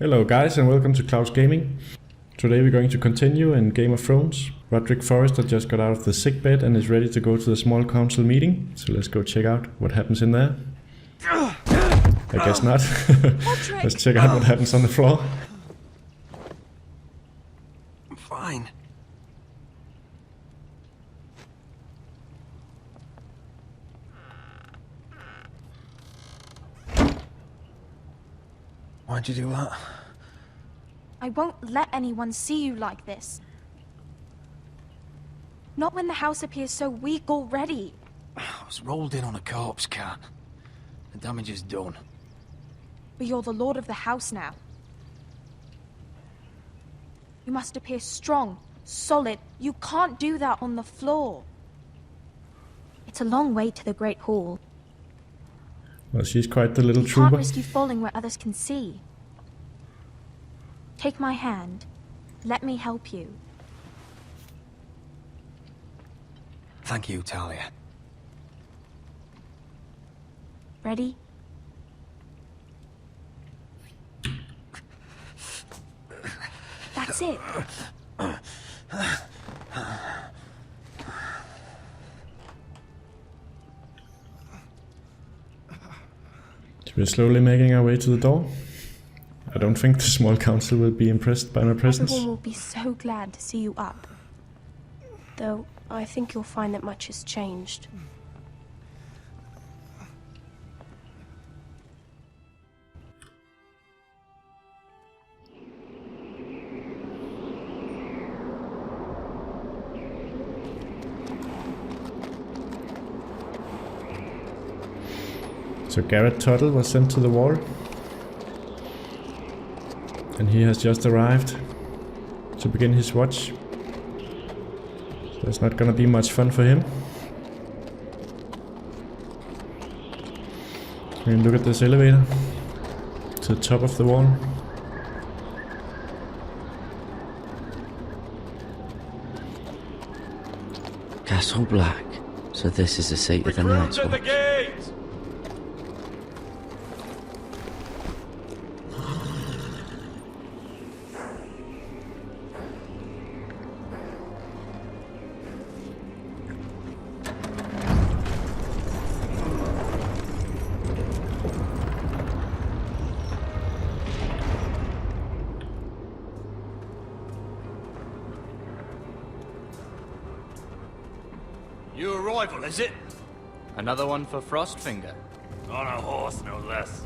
Hello guys and welcome to KlausGaming. Today we're going to continue in Game of Thrones. Roderick Forrester just got out of the sickbed and is ready to go to the small council meeting. So let's go check out what happens in there. I guess not. Let's check out what happens on the floor. I'm fine. Why'd you do that? I won't let anyone see you like this. Not when the house appears so weak already. I was rolled in on a corpse cart. The damage is done. But you're the lord of the house now. You must appear strong, solid. You can't do that on the floor. It's a long way to the Great Hall. Well, she's quite the little You trooper. can't risk you falling where others can see. Take my hand. Let me help you. Thank you, Talia. Ready? That's it. We're slowly making our way to the door. I don't think the small council will be impressed by my presence. Everyone will be so glad to see you up. Though, I think you'll find that much has changed. So Gared Tuttle was sent to the wall. And he has just arrived to begin his watch. So it's not gonna be much fun for him. We can look at this elevator to the top of the wall. Castle Black. So this is the seat of the Night's Watch. New arrival, is it? Another one for Frostfinger. On a horse, no less.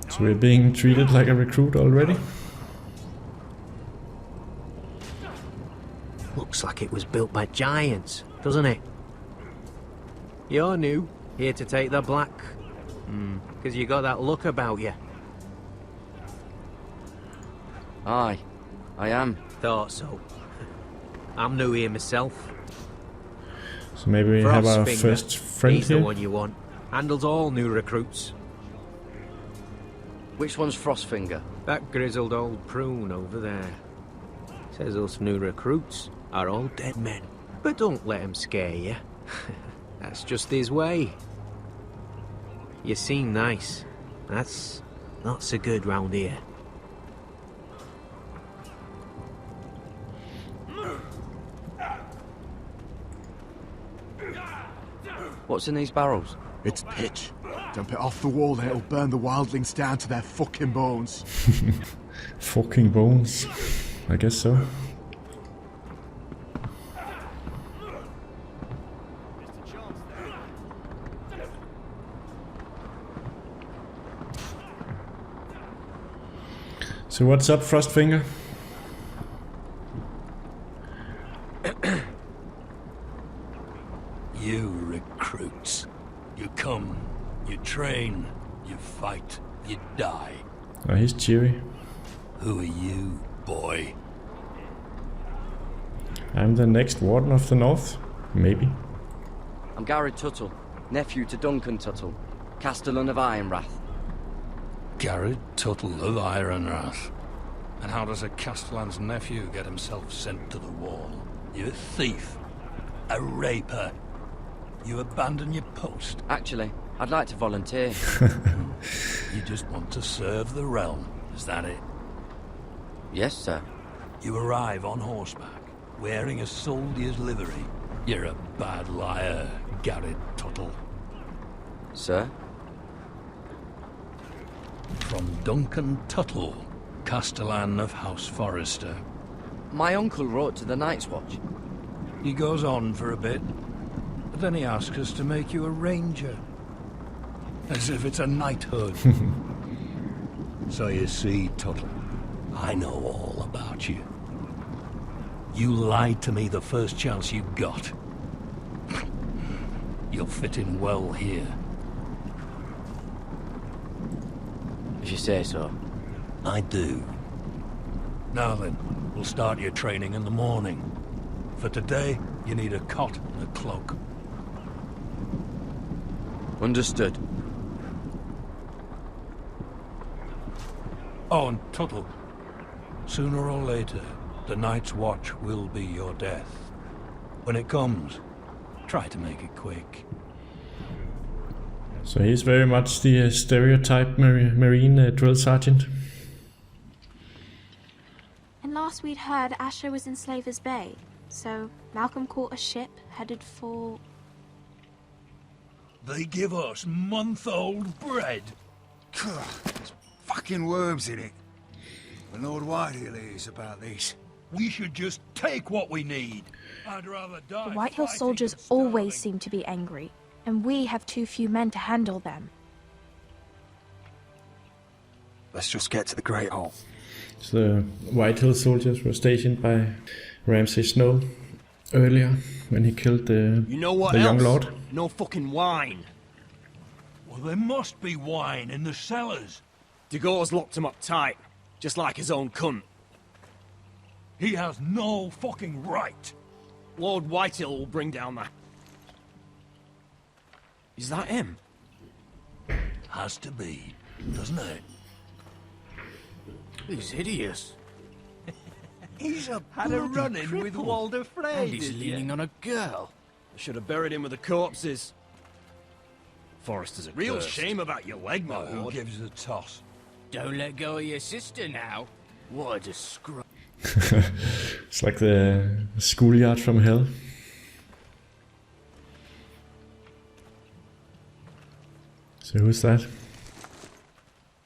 So we're being treated like a recruit already. Looks like it was built by giants, doesn't it? You're new, here to take the black. Because you got that look about you. Aye, I am. Thought so. I'm new here myself. So maybe we have our Frostfinger, first friend he's here. the one you want. Handles all new recruits. Which one's Frostfinger? That grizzled old prune over there. Says us new recruits are all dead men. But don't let him scare you. That's just his way. You seem nice. That's not so good round here. What's in these barrels? It's pitch. Dump it off the wall and it'll burn the wildlings down to their fucking bones. Fucking bones. I guess so. So what's up, Frostfinger? You recruits. You come, you train, you fight, you die. Oh, he's cheery. Who are you, boy? I'm the next Warden of the North. Maybe. I'm Gared Tuttle, nephew to Duncan Tuttle, Castellan of Ironrath. Gared Tuttle of Ironrath. And how does a Castellan's nephew get himself sent to the wall? You a thief? A raper? You abandon your post? Actually, I'd like to volunteer. You just want to serve the realm, is that it? Yes, sir. You arrive on horseback, wearing a soldier's livery. You're a bad liar, Gared Tuttle. Sir? From Duncan Tuttle, Castellan of House Forrester. My uncle wrote to the Night's Watch. He goes on for a bit, but then he asks us to make you a ranger. As if it's a knighthood. So you see, Tuttle, I know all about you. You lied to me the first chance you got. You'll fit in well here. If you say so. I do. Now then, we'll start your training in the morning. For today, you need a cot and a cloak. Understood. Oh, and Tuttle, sooner or later, the Night's Watch will be your death. When it comes, try to make it quick. So he's very much the stereotype marine drill sergeant. And last we'd heard Asher was in Slaver's Bay, so Malcolm caught a ship headed for... They give us month-old bread. There's fucking worms in it. The Lord Whitehill is about this. We should just take what we need. I'd rather die. The Whitehill fighting soldiers than starving. always seem to be angry, and we have too few men to handle them. Let's just get to the Great Hall. So the Whitehill soldiers were stationed by Ramsay Snow earlier when he killed the young lord. No fucking wine. Well, there must be wine in the cellars. Degor's locked him up tight, just like his own cunt. He has no fucking right. Lord Whitehill will bring down the... Is that him? Has to be, doesn't it? He's hideous. He's a Had a bloody run-in with cripple. Walder Frey, and he's leaning on a girl. Should have buried him with the corpses. Forrester's a Real cursed. shame about your leg, my Who lord. gives a toss? Don't let go of your sister now. What a disgrace. It's like the schoolyard from hell. So who's that?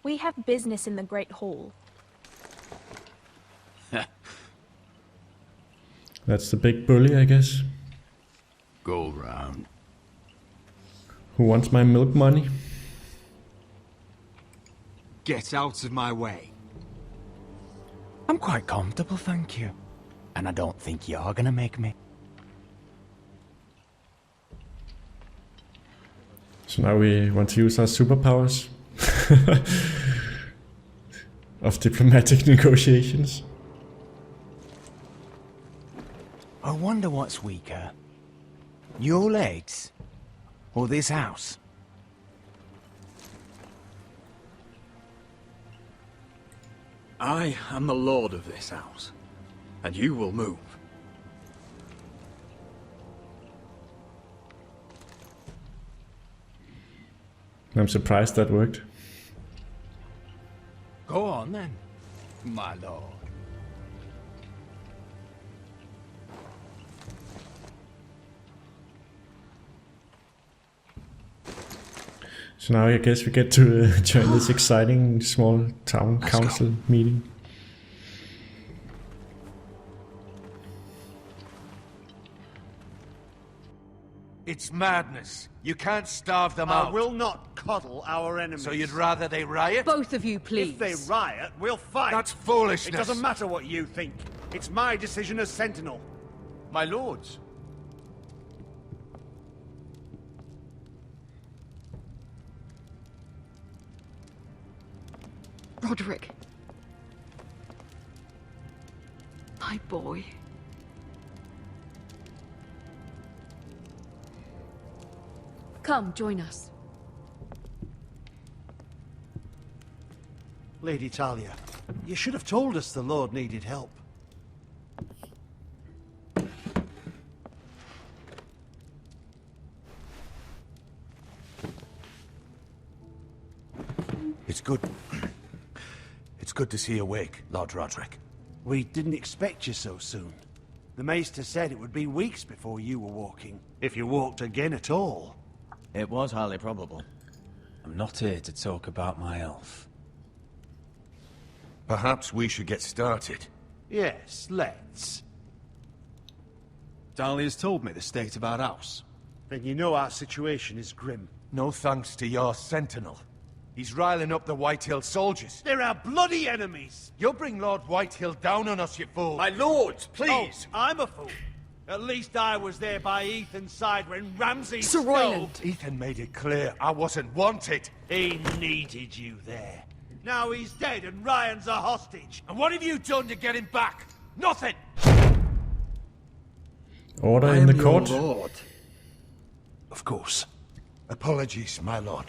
We have business in the Great Hall. That's the big bully, I guess. Go round. Who wants my milk money? Get out of my way. I'm quite comfortable, thank you. And I don't think you're gonna make me. So now we want to use our superpowers of diplomatic negotiations. I wonder what's weaker. Your legs? Or this house? I am the lord of this house, and you will move. I'm surprised that worked. Go on then, my lord. So now I guess we get to join this exciting small town council meeting. It's madness. You can't starve them out. I will not coddle our enemies. So you'd rather they riot? Both of you, please. If they riot, we'll fight. That's foolishness. It doesn't matter what you think. It's my decision as Sentinel. My lords. Roderick. My boy. Come, join us. Lady Talia, you should have told us the Lord needed help. It's good. It's good to see you awake, Lord Roderick. We didn't expect you so soon. The Maester said it would be weeks before you were walking, if you walked again at all. It was highly probable. I'm not here to talk about my elf. Perhaps we should get started. Yes, let's. Dahlia's told me the state of our house. Then you know our situation is grim. No thanks to your sentinel. He's riling up the Whitehill soldiers. They're our bloody enemies! You'll bring Lord Whitehill down on us, you fool! My lords, please! Oh, I'm a fool. At least I was there by Ethan's side when Ramsay Sir Royland! Ethan made it clear I wasn't wanted. He needed you there. Now he's dead and Ryan's a hostage. And what have you done to get him back? Nothing! Order in the court. Lord. Of course. Apologies, my lord.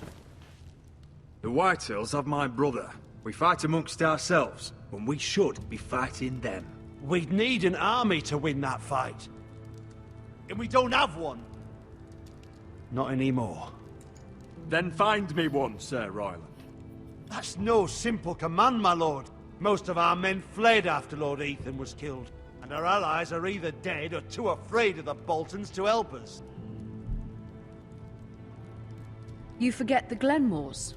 The Whitehills have my brother. We fight amongst ourselves, when we should be fighting them. We'd need an army to win that fight. And we don't have one. Not anymore. Then find me one, Sir Royland. That's no simple command, my lord. Most of our men fled after Lord Ethan was killed, and our allies are either dead or too afraid of the Boltons to help us. You forget the Glenmores.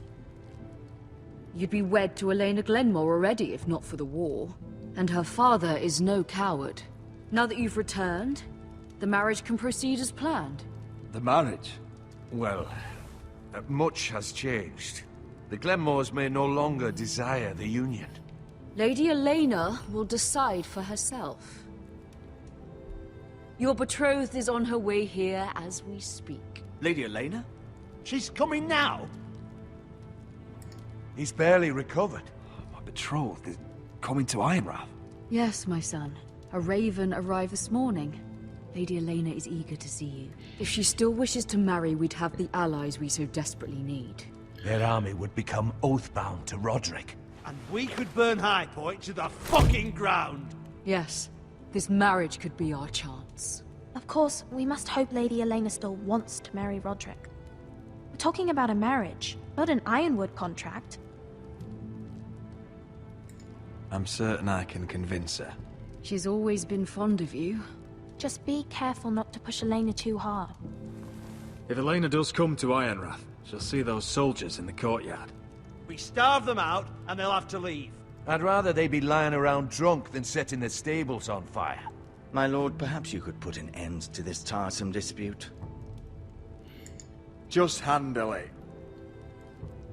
You'd be wed to Elena Glenmore already if not for the war. And her father is no coward. Now that you've returned, the marriage can proceed as planned. The marriage? Well, much has changed. The Glenmores may no longer desire the union. Lady Elena will decide for herself. Your betrothed is on her way here as we speak. Lady Elena? She's coming now. He's barely recovered. My betrothed is coming to Ironrath. Yes, my son. A raven arrived this morning. Lady Elena is eager to see you. If she still wishes to marry, we'd have the allies we so desperately need. Their army would become oathbound to Roderick. And we could burn High Point to the fucking ground. Yes, this marriage could be our chance. Of course, we must hope Lady Elena still wants to marry Roderick. We're talking about a marriage, not an ironwood contract. I'm certain I can convince her. She's always been fond of you. Just be careful not to push Elena too hard. If Elena does come to Ironrath, she'll see those soldiers in the courtyard. We starve them out, and they'll have to leave. I'd rather they be lying around drunk than setting the stables on fire. My lord, perhaps you could put an end to this tiresome dispute. Just handle it.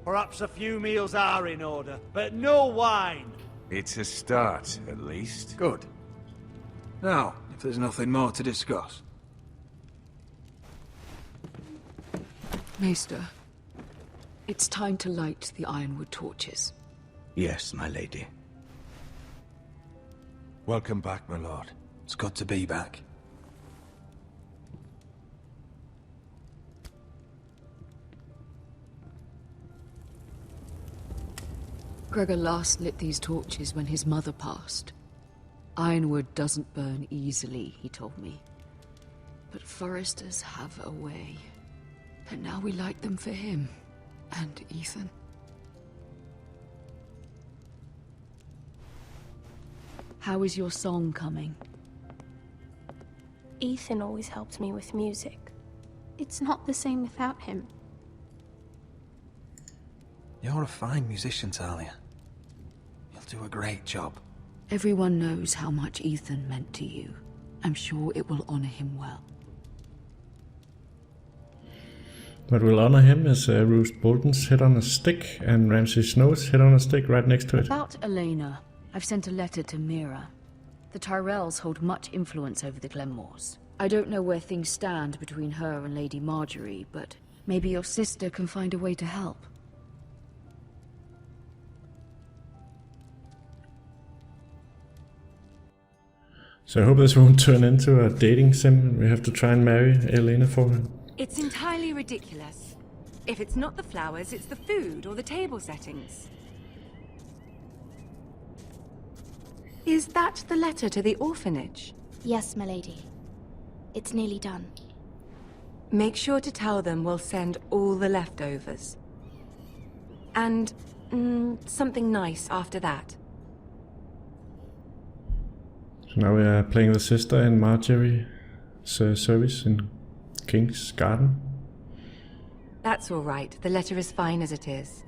Perhaps a few meals are in order, but no wine. It's a start, at least. Good. Now, if there's nothing more to discuss. Maester, it's time to light the ironwood torches. Yes, my lady. Welcome back, my lord. It's good to be back. Gregor last lit these torches when his mother passed. Ironwood doesn't burn easily, he told me. But Forresters have a way. And now we light them for him. And Ethan. How is your song coming? Ethan always helped me with music. It's not the same without him. You're a fine musician, Talia. You'll do a great job. Everyone knows how much Ethan meant to you. I'm sure it will honor him well. What will honor him is Roose Bolton's head on a stick and Ramsay Snow's head on a stick right next to it. About Elena, I've sent a letter to Mira. The Tyrells hold much influence over the Glenmores. I don't know where things stand between her and Lady Marjorie, but maybe your sister can find a way to help. So I hope this won't turn into a dating sim. We have to try and marry Elena for her. It's entirely ridiculous. If it's not the flowers, it's the food or the table settings. Is that the letter to the orphanage? Yes, my lady. It's nearly done. Make sure to tell them we'll send all the leftovers. And something nice after that. So now we are playing the sister in Marjorie's service in King's Garden. That's all right. The letter is fine as it is.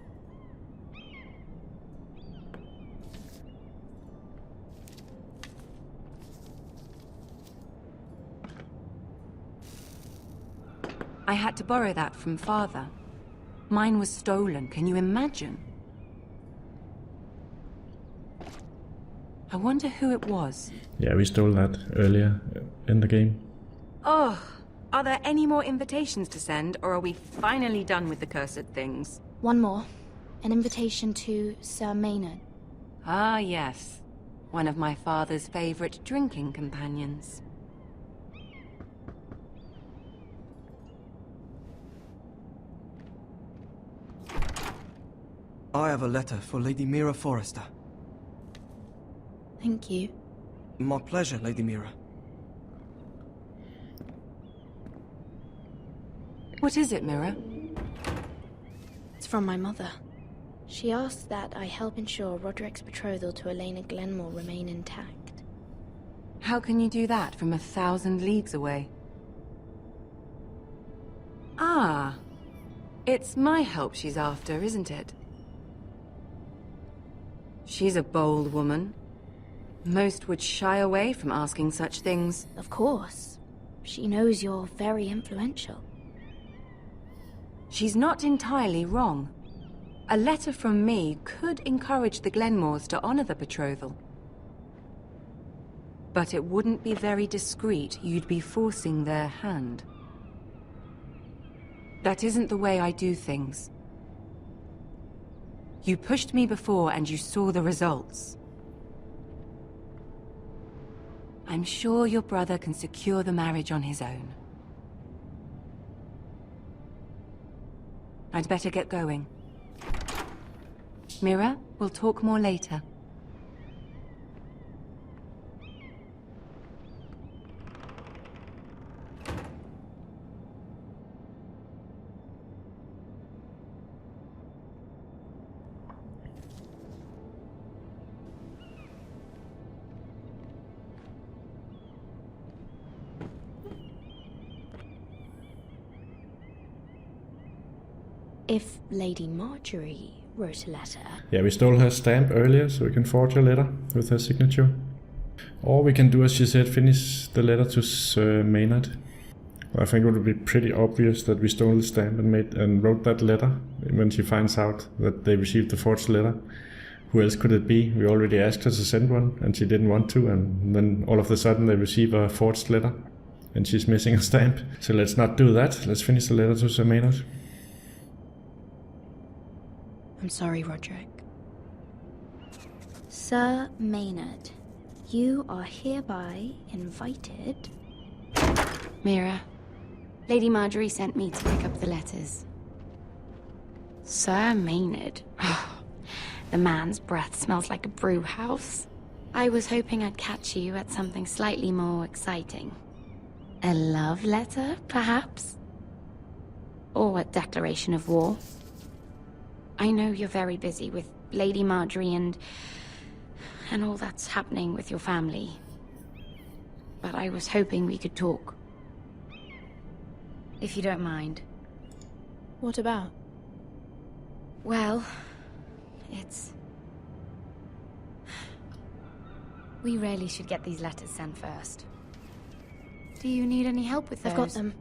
I had to borrow that from Father. Mine was stolen, can you imagine? I wonder who it was. Yeah, we stole that earlier in the game. Oh, are there any more invitations to send, or are we finally done with the cursed things? One more. An invitation to Sir Maynard. Ah, yes. One of my father's favorite drinking companions. I have a letter for Lady Mira Forrester. Thank you. My pleasure, Lady Mira. What is it, Mira? It's from my mother. She asked that I help ensure Roderick's betrothal to Elena Glenmore remain intact. How can you do that from 1,000 leagues away? Ah, it's my help she's after, isn't it? She's a bold woman. Most would shy away from asking such things. Of course. She knows you're very influential. She's not entirely wrong. A letter from me could encourage the Glenmores to honor the betrothal. But it wouldn't be very discreet. You'd be forcing their hand. That isn't the way I do things. You pushed me before and you saw the results. I'm sure your brother can secure the marriage on his own. I'd better get going. Mira, we'll talk more later. If Lady Marjorie wrote a letter... Yeah, we stole her stamp earlier, so we can forge a letter with her signature. Or we can do, as she said, finish the letter to Sir Maynard. I think it would be pretty obvious that we stole the stamp and wrote that letter when she finds out that they received the forged letter. Who else could it be? We already asked her to send one, and she didn't want to, and then all of a sudden they receive a forged letter, and she's missing a stamp. So let's not do that. Let's finish the letter to Sir Maynard. I'm sorry, Roderick. Sir Maynard, you are hereby invited... Mira, Lady Marjorie sent me to pick up the letters. Sir Maynard. The man's breath smells like a brew house. I was hoping I'd catch you at something slightly more exciting. A love letter, perhaps? Or a declaration of war? I know you're very busy with Lady Marjorie and all that's happening with your family. But I was hoping we could talk. If you don't mind. What about? Well, it's... We really should get these letters sent first. Do you need any help with those? I've got them.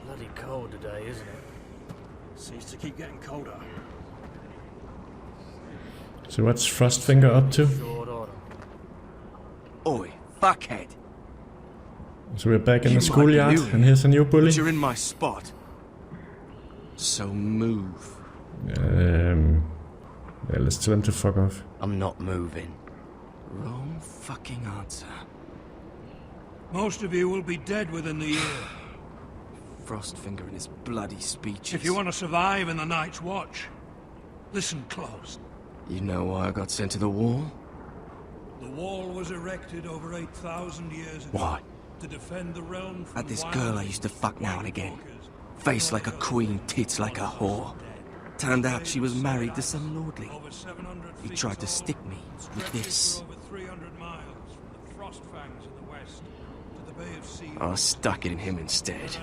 Bloody cold today, isn't it? Seems to keep getting colder. So what's Frostfinger up to? Oi, fuckhead. So we're back in the schoolyard, and here's a new bully. You're in my spot. So move. Yeah, let's tell him to fuck off. I'm not moving. Wrong fucking answer. Most of you will be dead within the year. Frostfinger and his bloody speeches. If you want to survive in the Night's Watch, listen close. You know why I got sent to the wall? The wall was erected over 8,000 years ago. Why? To defend the realm from Had this wild girl I used to fuck now and again. Face like a queen, tits like a whore. Turned out she was married to some lordly. He tried to stick me with this. I stuck it in him instead.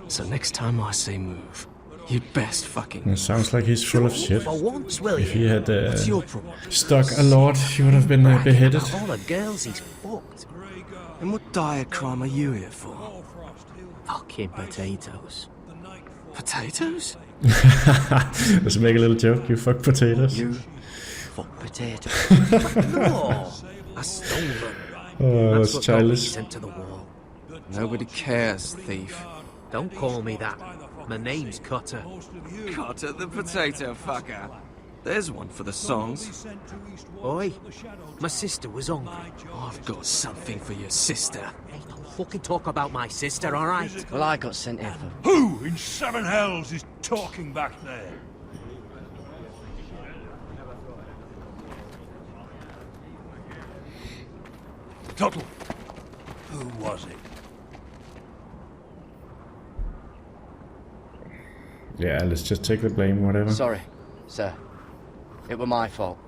So next time I say move, you'd best fucking... It sounds like he's full of shit. For once, will If you? he had What's your problem? stuck a lord, he would have been beheaded. All the girls he's fucked. And what dire crime are you here for? Fucking potatoes. Potatoes? Let's make a little joke. You fuck potatoes. You fuck potatoes. No, I stole them. Oh, that's what got me childish. sent to the wall. Nobody cares, thief. Don't call me that. My name's Cutter. Cutter the potato fucker. There's one for the songs. Oi, my sister was hungry. I've got something for your sister. Hey, don't fucking talk about my sister, alright? Well, I got sent here for... Who in seven hells is talking back there? Tuttle. Who was it? Yeah, let's just take the blame, whatever. Sorry, sir. It were my fault.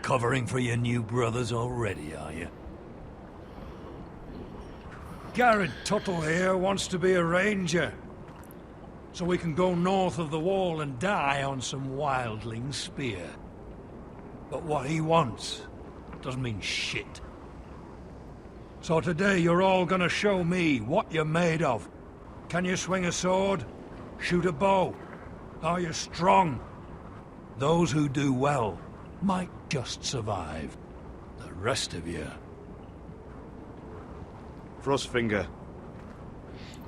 Covering for your new brothers already, are you? Gared Tuttle here wants to be a ranger. So we can go north of the wall and die on some wildling spear. But what he wants doesn't mean shit. So today you're all gonna show me what you're made of. Can you swing a sword? Shoot a bow? Are you strong? Those who do well might just survive. The rest of you... Frostfinger.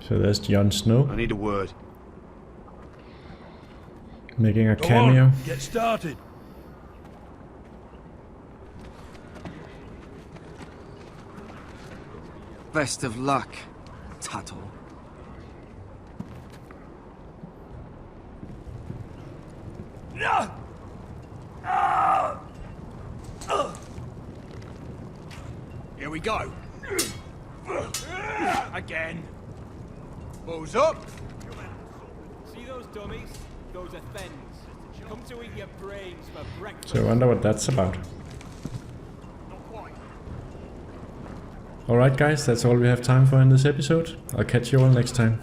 So there's Jon Snow. I need a word. Making a Go cameo. on, get started. Best of luck, Tuttle. Here we go. Again. Balls up. See those dummies? Those are thens. Come to eat your brains for breakfast. So I wonder what that's about. Alright guys, that's all we have time for in this episode. I'll catch you all next time.